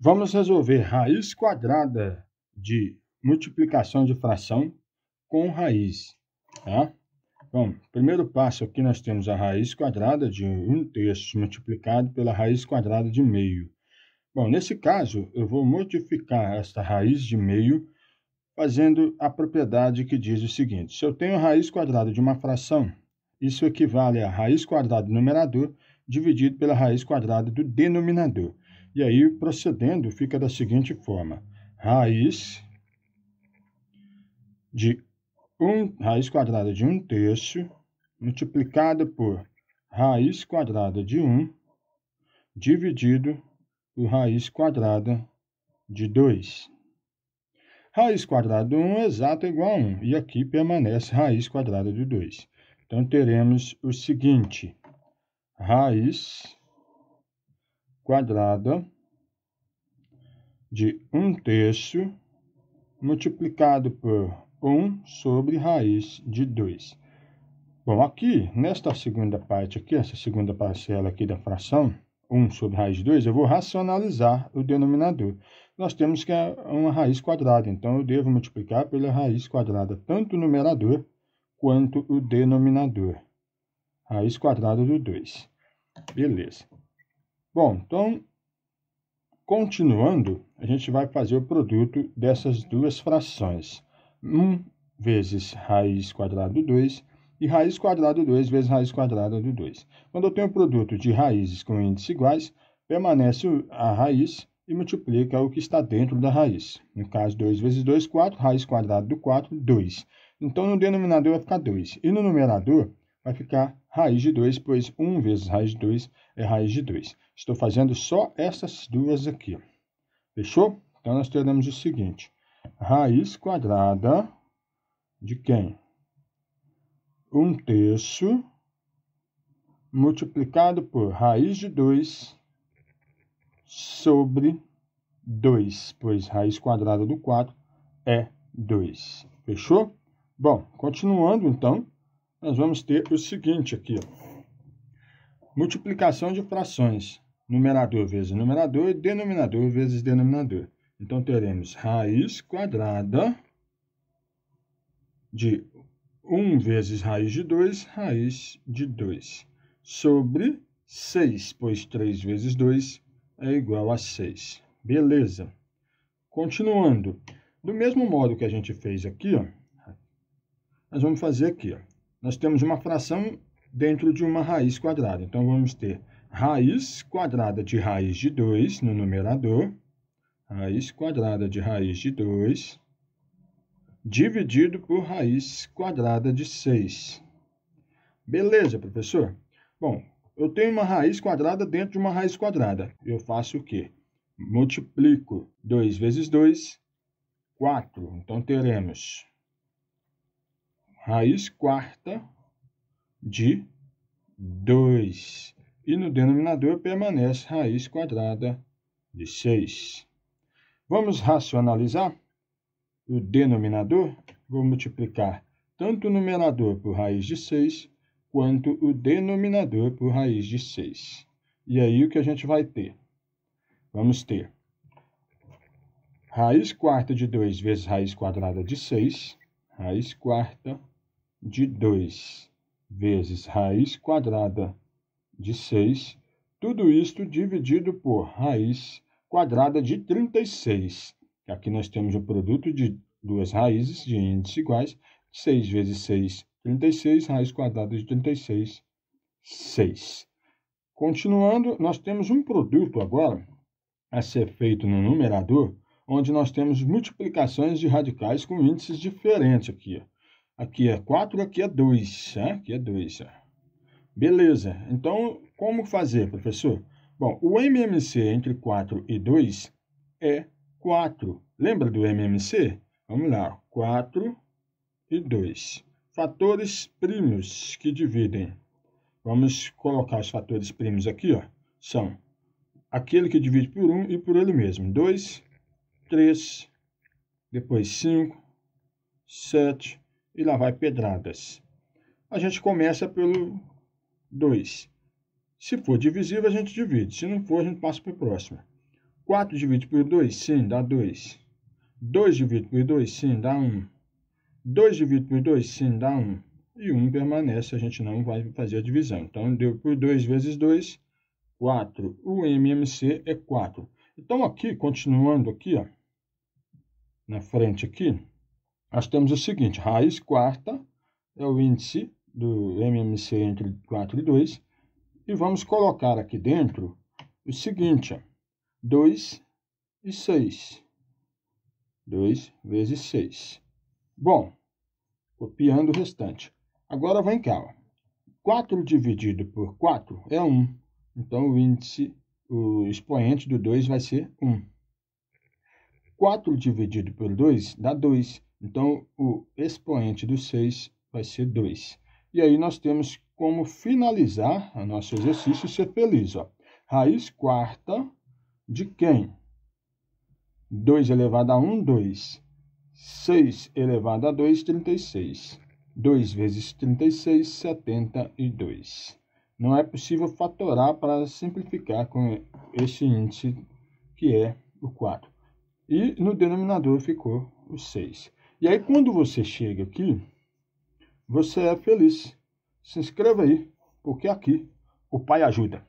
Vamos resolver raiz quadrada de multiplicação de fração com raiz, tá? Bom, primeiro passo aqui nós temos a raiz quadrada de 1/3 multiplicado pela raiz quadrada de meio. Bom, nesse caso, eu vou modificar esta raiz de meio fazendo a propriedade que diz o seguinte: se eu tenho a raiz quadrada de uma fração, isso equivale a raiz quadrada do numerador dividido pela raiz quadrada do denominador. E aí, procedendo, fica da seguinte forma: raiz quadrada de 1/3 multiplicada por raiz quadrada de 1 dividido por raiz quadrada de 2. Raiz quadrada de 1 é exato igual a 1, e aqui permanece raiz quadrada de 2. Então, teremos o seguinte: raiz quadrada de 1/3 multiplicado por 1 sobre raiz de 2. Bom, aqui, nesta segunda parte aqui, essa segunda parcela aqui da fração, 1 sobre raiz de 2, eu vou racionalizar o denominador. Nós temos que é uma raiz quadrada, então eu devo multiplicar pela raiz quadrada tanto o numerador quanto o denominador. Raiz quadrada do 2. Beleza. Bom, então, continuando, a gente vai fazer o produto dessas duas frações. 1 vezes raiz quadrada do 2 e raiz quadrada do 2 vezes raiz quadrada do 2. Quando eu tenho um produto de raízes com índices iguais, permanece a raiz e multiplica o que está dentro da raiz. No caso, 2 vezes 2, 4, raiz quadrada do 4, 2. Então, no denominador vai ficar 2. E no numerador vai ficar raiz de 2, pois 1 vezes raiz de 2 é raiz de 2. Estou fazendo só essas duas aqui. Fechou? Então, nós teremos o seguinte: raiz quadrada de quem? 1/3 multiplicado por raiz de 2 sobre 2, pois raiz quadrada do 4 é 2. Fechou? Bom, continuando então, nós vamos ter o seguinte aqui: multiplicação de frações, numerador vezes numerador e denominador vezes denominador. Então, teremos raiz quadrada de 1 vezes raiz de 2, raiz de 2, sobre 6, pois 3 vezes 2 é igual a 6. Beleza. Continuando, do mesmo modo que a gente fez aqui, ó, nós vamos fazer aqui. Ó. Nós temos uma fração dentro de uma raiz quadrada. Então, vamos ter raiz quadrada de raiz de 2 no numerador, raiz quadrada de raiz de 2, dividido por raiz quadrada de 6. Beleza, professor? Bom, eu tenho uma raiz quadrada dentro de uma raiz quadrada. Eu faço o quê? Multiplico 2 vezes 2, 4. Então, teremos raiz quarta de 2. E no denominador permanece raiz quadrada de 6. Vamos racionalizar o denominador. Vou multiplicar tanto o numerador por raiz de 6, quanto o denominador por raiz de 6. E aí, o que a gente vai ter? Vamos ter raiz quarta de 2 vezes raiz quadrada de 6, raiz quarta de 2 vezes raiz quadrada de 6, tudo isto dividido por raiz quadrada de 36. Aqui nós temos o produto de duas raízes de índices iguais, 6 vezes 6, 36, raiz quadrada de 36, 6. Continuando, nós temos um produto agora a ser feito no numerador, onde nós temos multiplicações de radicais com índices diferentes aqui. Aqui é 4, aqui é 2. Aqui é 2. Beleza. Então, como fazer, professor? Bom, o MMC entre 4 e 2 é 4. Lembra do MMC? Vamos lá. 4 e 2. Fatores primos que dividem. Vamos colocar os fatores primos aqui, ó. São aquele que divide por 1 e por ele mesmo. 2, 3, depois 5, 7, e lá vai pedradas. A gente começa pelo 2. Se for divisível, a gente divide. Se não for, a gente passa para o próximo. 4 dividido por 2, sim, dá 2. 2 dividido por 2, sim, dá 1. 2 dividido por 2, sim, dá 1. E 1 permanece, a gente não vai fazer a divisão. Então, deu por 2 vezes 2, 4. O MMC é 4. Então, aqui, continuando aqui, ó, na frente aqui, nós temos o seguinte, raiz quarta é o índice do MMC entre 4 e 2. E vamos colocar aqui dentro o seguinte, ó, 2 e 6. 2 vezes 6. Bom, copiando o restante. Agora vem cá, ó. 4 dividido por 4 é 1. Então, o expoente do 2 vai ser 1. 4 dividido por 2 dá 2. Então, o expoente do 6 vai ser 2. E aí nós temos como finalizar o nosso exercício e ser feliz, ó. Raiz quarta de quem? 2 elevado a 1, 2. 6 elevado a 2, 36. 2 vezes 36, 72. Não é possível fatorar para simplificar com esse índice que é o 4. E no denominador ficou o 6. E aí, quando você chega aqui, você é feliz. Se inscreva aí, porque aqui o pai ajuda.